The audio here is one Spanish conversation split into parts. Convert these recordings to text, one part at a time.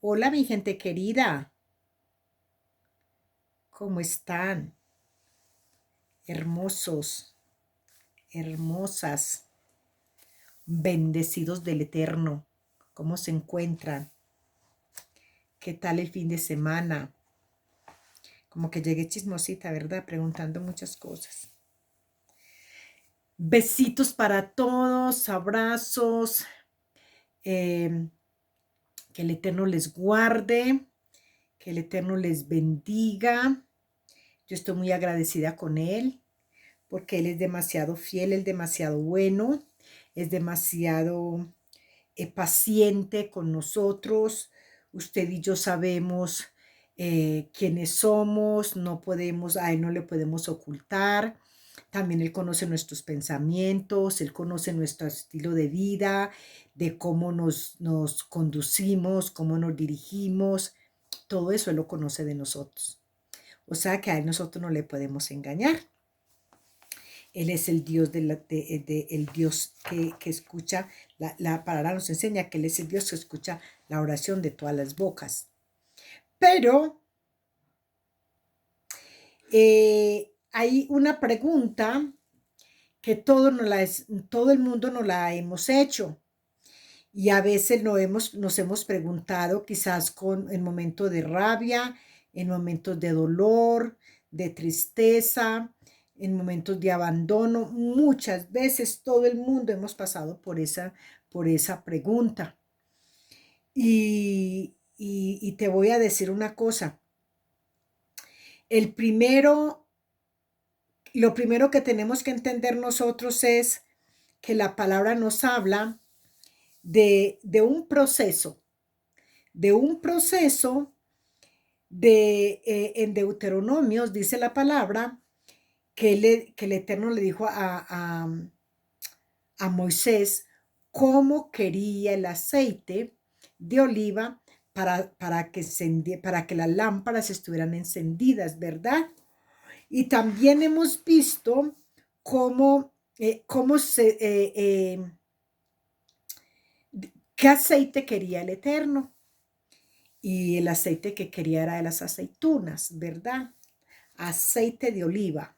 Hola, mi gente querida, ¿cómo están? Hermosos, hermosas, bendecidos del Eterno. ¿Cómo se encuentran? ¿Qué tal el fin de semana? Como que llegué chismosita, ¿verdad? Preguntando muchas cosas. Besitos para todos, abrazos, eh, que el Eterno les guarde, que el Eterno les bendiga. Yo estoy muy agradecida con Él, porque Él es demasiado fiel, es demasiado bueno, es demasiado paciente con nosotros. Usted y yo sabemos quiénes somos, no podemos, a Él no le podemos ocultar. También Él conoce nuestros pensamientos, Él conoce nuestro estilo de vida, de cómo nos conducimos, cómo nos dirigimos. Todo eso Él lo conoce de nosotros. O sea que a Él nosotros no le podemos engañar. Él es el Dios, el Dios que escucha, la palabra nos enseña que Él es el Dios que escucha la oración de todas las bocas. Pero hay una pregunta que todo el mundo nos la hemos hecho. Y a veces nos hemos preguntado, quizás en momentos de rabia, en momentos de dolor, de tristeza, en momentos de abandono. Muchas veces todo el mundo hemos pasado por esa pregunta. Y te voy a decir una cosa. Lo primero que tenemos que entender nosotros es que la palabra nos habla de un proceso, en Deuteronomios dice la palabra que el Eterno le dijo a Moisés cómo quería el aceite de oliva para que las lámparas estuvieran encendidas, ¿verdad? Y también hemos visto cómo, qué aceite quería el Eterno. Y el aceite que quería era de las aceitunas, ¿verdad? Aceite de oliva.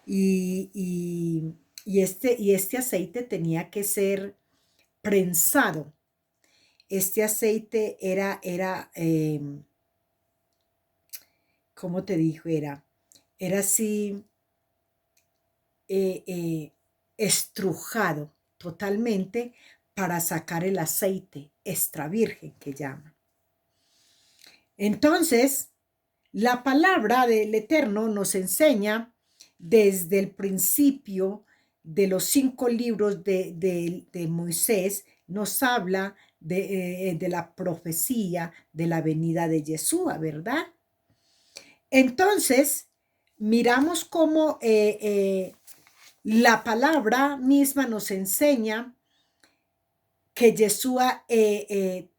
Y, y, y este aceite tenía que ser prensado. Este aceite era, ¿cómo te dijo? Era así, eh, eh, estrujado totalmente para sacar el aceite extra virgen que llaman. Entonces, la palabra del Eterno nos enseña desde el principio de los 5 libros de Moisés, nos habla de la profecía de la venida de Yeshua, ¿verdad? Entonces, miramos cómo la palabra misma nos enseña que Yeshua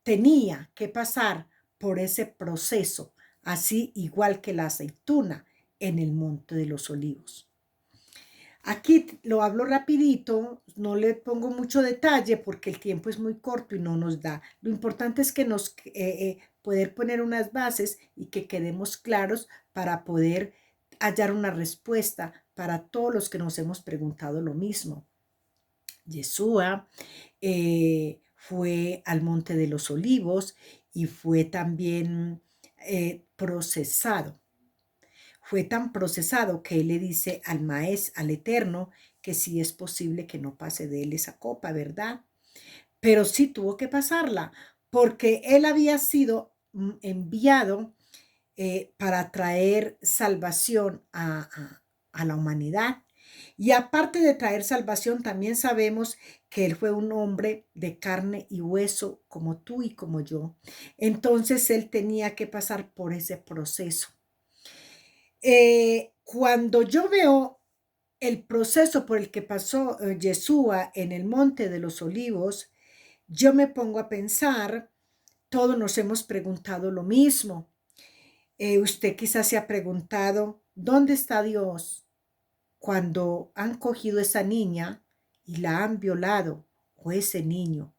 tenía que pasar por ese proceso, así igual que la aceituna en el monte de los olivos. Aquí lo hablo rapidito, no le pongo mucho detalle porque el tiempo es muy corto y no nos da. Lo importante es que poder poner unas bases y que quedemos claros para poder hallar una respuesta para todos los que nos hemos preguntado lo mismo. Yeshua fue al Monte de los Olivos y fue también procesado. Fue tan procesado que él le dice al maestro, al Eterno, que sí es posible que no pase de él esa copa, ¿verdad? Pero sí tuvo que pasarla, porque él había sido enviado para traer salvación a la humanidad. Y aparte de traer salvación, también sabemos que él fue un hombre de carne y hueso como tú y como yo. Entonces él tenía que pasar por ese proceso. Cuando yo veo el proceso por el que pasó Yeshua en el Monte de los Olivos, yo me pongo a pensar, todos nos hemos preguntado lo mismo. Usted quizás se ha preguntado, ¿dónde está Dios cuando han cogido esa niña y la han violado o ese niño?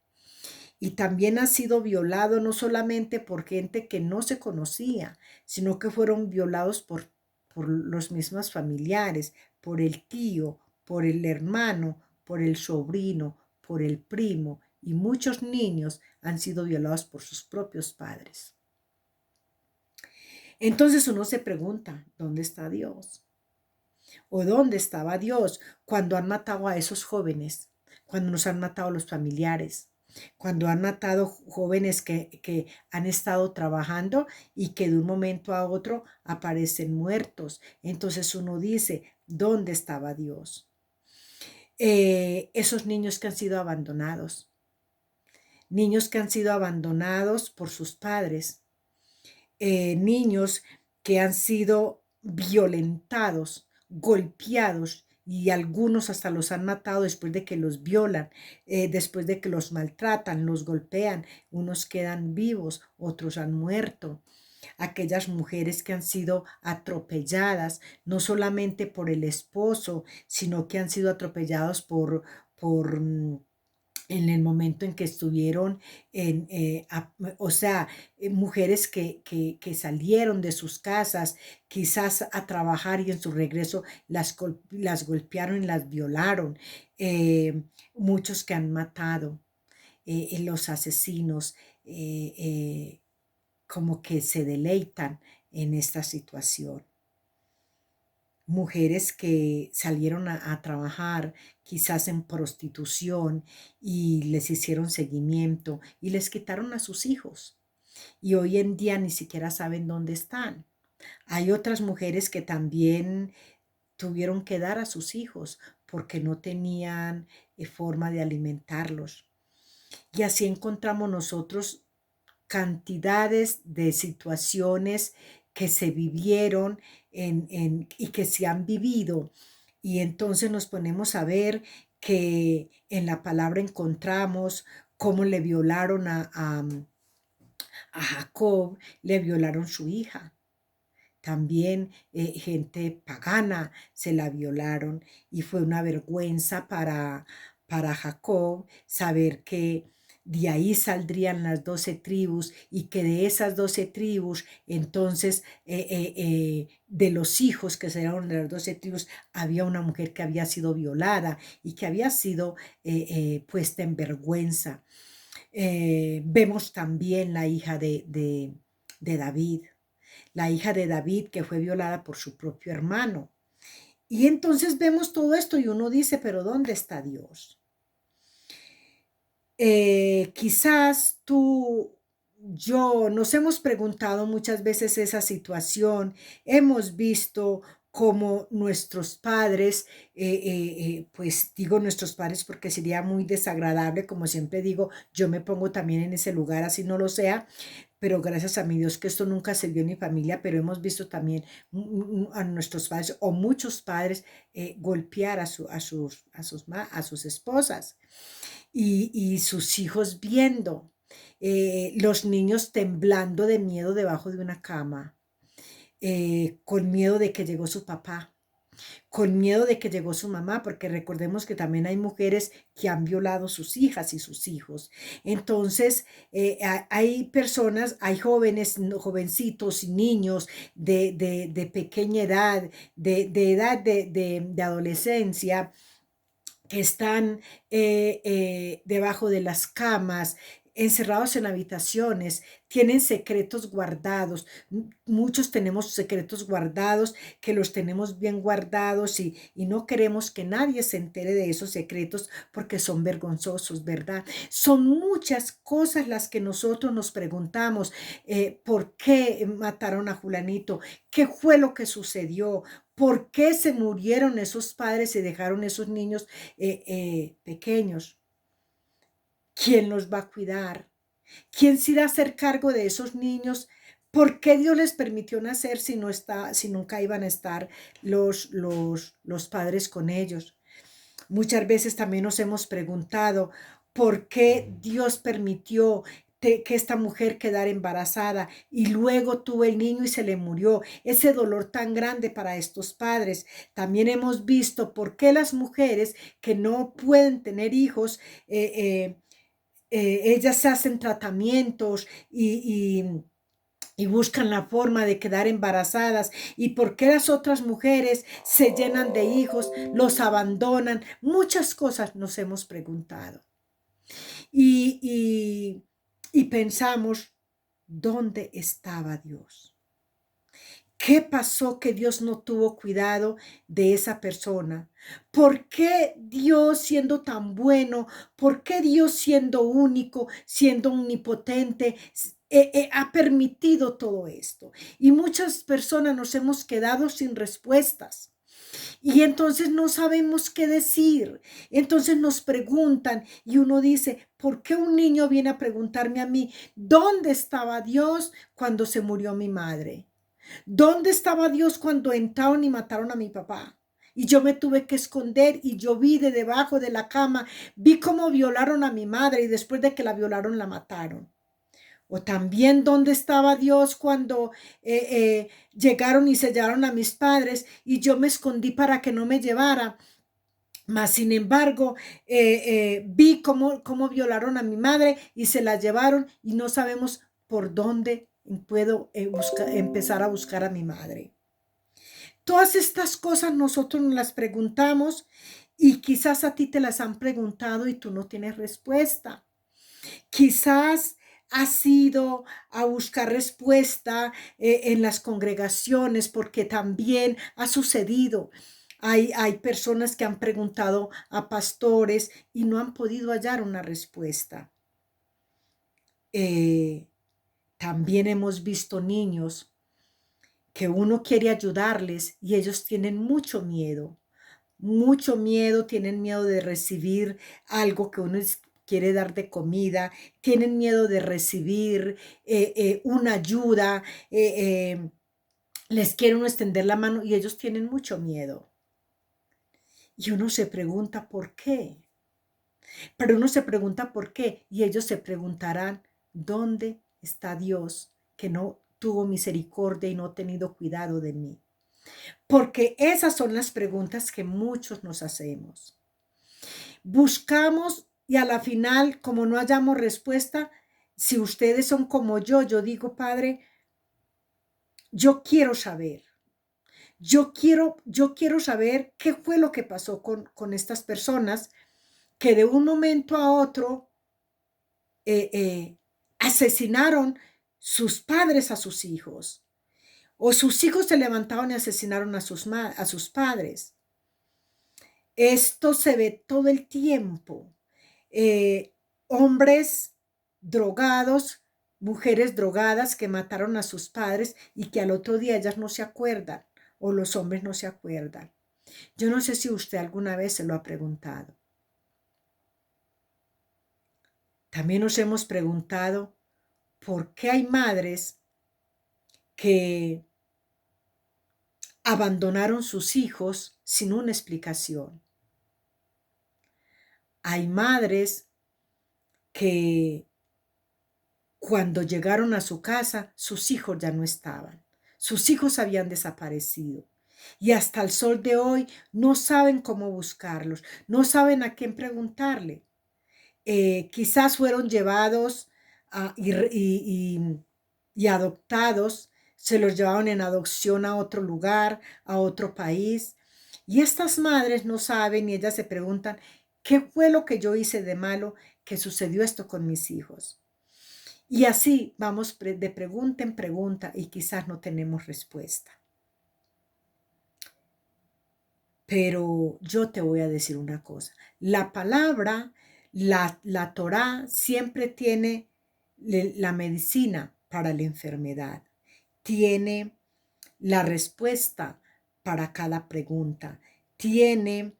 Y también ha sido violado no solamente por gente que no se conocía, sino que fueron violados por los mismos familiares, por el tío, por el hermano, por el sobrino, por el primo, y muchos niños han sido violados por sus propios padres. Entonces uno se pregunta, ¿dónde está Dios? ¿O dónde estaba Dios cuando han matado a esos jóvenes? Cuando nos han matado a los familiares, cuando han matado jóvenes que han estado trabajando y que de un momento a otro aparecen muertos. Entonces uno dice, ¿dónde estaba Dios? Esos niños que han sido abandonados, niños que han sido abandonados por sus padres, niños que han sido violentados, golpeados y algunos hasta los han matado después de que los violan, después de que los maltratan, los golpean, unos quedan vivos, otros han muerto. Aquellas mujeres que han sido atropelladas, no solamente por el esposo, sino que han sido atropellados por en el momento en que estuvieron o sea, mujeres que salieron de sus casas quizás a trabajar y en su regreso las golpearon y las violaron. Muchos que han matado, los asesinos como que se deleitan en esta situación. Mujeres que salieron a trabajar quizás en prostitución y les hicieron seguimiento y les quitaron a sus hijos y hoy en día ni siquiera saben dónde están. Hay otras mujeres que también tuvieron que dar a sus hijos porque no tenían forma de alimentarlos. Y así encontramos nosotros cantidades de situaciones que se vivieron y que se han vivido. Y entonces nos ponemos a ver que en la palabra encontramos cómo le violaron a Jacob, le violaron su hija. También gente pagana se la violaron y fue una vergüenza para Jacob saber que de ahí saldrían las 12 tribus y que de esas 12 tribus, entonces de los hijos que salieron de las 12 tribus, había una mujer que había sido violada y que había sido puesta en vergüenza. Vemos también la hija de David, la hija de David que fue violada por su propio hermano. Y entonces vemos todo esto y uno dice, pero ¿dónde está Dios? Quizás yo nos hemos preguntado muchas veces esa situación, hemos visto cómo nuestros padres, pues digo nuestros padres porque sería muy desagradable, como siempre digo, yo me pongo también en ese lugar, así no lo sea, pero gracias a mi Dios que esto nunca se vio en mi familia, pero hemos visto también a nuestros padres o muchos padres golpear a sus esposas y sus hijos viendo, los niños temblando de miedo debajo de una cama, con miedo de que llegó su papá, con miedo de que llegó su mamá, porque recordemos que también hay mujeres que han violado sus hijas y sus hijos. Entonces, hay personas, hay jóvenes, jovencitos y niños de pequeña edad, de edad de adolescencia, que están debajo de las camas, encerrados en habitaciones, tienen secretos guardados. Muchos tenemos secretos guardados, que los tenemos bien guardados y no queremos que nadie se entere de esos secretos porque son vergonzosos, ¿verdad? Son muchas cosas las que nosotros nos preguntamos, ¿por qué mataron a fulanito? ¿Qué fue lo que sucedió? ¿Por qué se murieron esos padres y dejaron esos niños pequeños? ¿Quién los va a cuidar? ¿Quién se irá a hacer cargo de esos niños? ¿Por qué Dios les permitió nacer si nunca iban a estar los padres con ellos? Muchas veces también nos hemos preguntado por qué Dios permitió que esta mujer quedara embarazada y luego tuvo el niño y se le murió. Ese dolor tan grande para estos padres. También hemos visto por qué las mujeres que no pueden tener hijos ellas hacen tratamientos y buscan la forma de quedar embarazadas, y por qué las otras mujeres se llenan de hijos, los abandonan. Muchas cosas nos hemos preguntado y, y pensamos, ¿dónde estaba Dios? ¿Qué pasó que Dios no tuvo cuidado de esa persona? ¿Por qué Dios siendo tan bueno? ¿Por qué Dios siendo único, siendo omnipotente, ha permitido todo esto? Y muchas personas nos hemos quedado sin respuestas. Y entonces no sabemos qué decir. Entonces nos preguntan y uno dice, ¿por qué un niño viene a preguntarme a mí, ¿dónde estaba Dios cuando se murió mi madre? ¿Dónde estaba Dios cuando entraron y mataron a mi papá? Y yo me tuve que esconder y yo vi de debajo de la cama, vi cómo violaron a mi madre y después de que la violaron la mataron. O también dónde estaba Dios cuando llegaron y se llevaron a mis padres y yo me escondí para que no me llevara. Mas, sin embargo, vi cómo violaron a mi madre y se la llevaron y no sabemos por dónde puedo empezar a buscar a mi madre. Todas estas cosas nosotros nos las preguntamos y quizás a ti te las han preguntado y tú no tienes respuesta. Quizás has ido a buscar respuesta en las congregaciones porque también ha sucedido. Hay personas que han preguntado a pastores y no han podido hallar una respuesta. También hemos visto niños que uno quiere ayudarles y ellos tienen mucho miedo, tienen miedo de recibir algo que uno quiere dar de comida, tienen miedo de recibir una ayuda, les quiere uno extender la mano y ellos tienen mucho miedo. Y uno se pregunta por qué. Pero uno se pregunta por qué y ellos se preguntarán, ¿dónde está Dios que no tuvo misericordia y no ha tenido cuidado de mí? Porque esas son las preguntas que muchos nos hacemos. Buscamos y a la final, como no hallamos respuesta, si ustedes son como yo digo, Padre, yo quiero saber. Yo quiero saber qué fue lo que pasó con estas personas que de un momento a otro asesinaron sus padres a sus hijos, o sus hijos se levantaron y asesinaron a sus padres. Esto se ve todo el tiempo. Hombres drogados, mujeres drogadas que mataron a sus padres y que al otro día ellas no se acuerdan, o los hombres no se acuerdan. Yo no sé si usted alguna vez se lo ha preguntado. También nos hemos preguntado por qué hay madres que abandonaron sus hijos sin una explicación. Hay madres que cuando llegaron a su casa, sus hijos ya no estaban. Sus hijos habían desaparecido. Y hasta el sol de hoy no saben cómo buscarlos, no saben a quién preguntarle. Quizás fueron llevados y adoptados, se los llevaron en adopción a otro lugar, a otro país. Y estas madres no saben y ellas se preguntan, ¿qué fue lo que yo hice de malo que sucedió esto con mis hijos? Y así vamos de pregunta en pregunta y quizás no tenemos respuesta. Pero yo te voy a decir una cosa. La palabra, la Torá siempre tiene la medicina para la enfermedad. Tiene la respuesta para cada pregunta. Tiene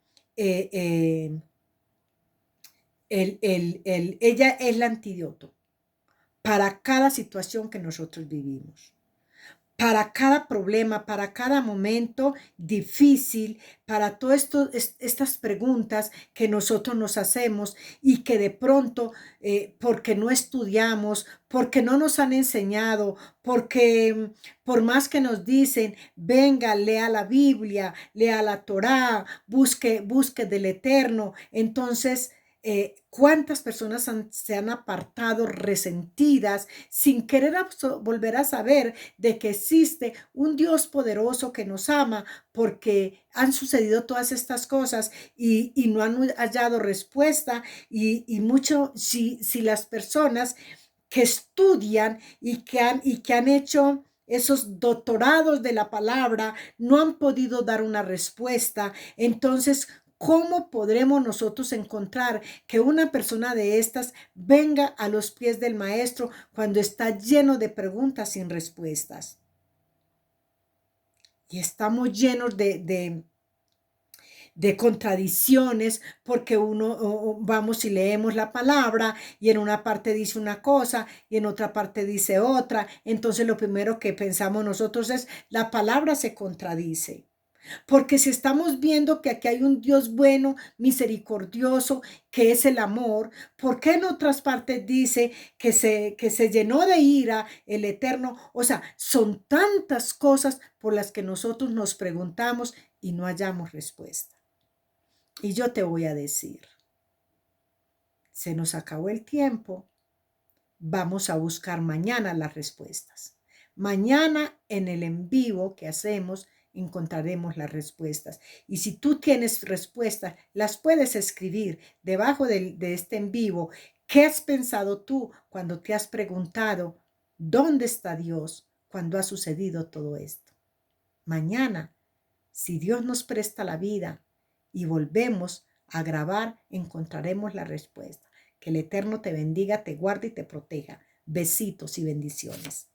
ella es el antídoto para cada situación que nosotros vivimos, para cada problema, para cada momento difícil, para todas estas preguntas que nosotros nos hacemos y que de pronto, porque no estudiamos, porque no nos han enseñado, porque por más que nos dicen, venga, lea la Biblia, lea la Torá, busque del Eterno, entonces cuántas personas se han apartado resentidas sin querer volver a saber de que existe un Dios poderoso que nos ama, porque han sucedido todas estas cosas y no han hallado respuesta y mucho si las personas que estudian y que han hecho esos doctorados de la palabra no han podido dar una respuesta. Entonces, ¿cómo podremos nosotros encontrar que una persona de estas venga a los pies del maestro cuando está lleno de preguntas sin respuestas? Y estamos llenos de contradicciones, porque vamos y leemos la palabra y en una parte dice una cosa y en otra parte dice otra. Entonces lo primero que pensamos nosotros es, la palabra se contradice. Porque si estamos viendo que aquí hay un Dios bueno, misericordioso, que es el amor, ¿por qué en otras partes dice que se llenó de ira el Eterno? O sea, son tantas cosas por las que nosotros nos preguntamos y no hallamos respuesta. Y yo te voy a decir, se nos acabó el tiempo, vamos a buscar mañana las respuestas. Mañana en el en vivo que hacemos encontraremos las respuestas. Y si tú tienes respuestas, las puedes escribir debajo de este en vivo. ¿Qué has pensado tú cuando te has preguntado dónde está Dios cuando ha sucedido todo esto? Mañana, si Dios nos presta la vida y volvemos a grabar, encontraremos la respuesta. Que el Eterno te bendiga, te guarde y te proteja. Besitos y bendiciones.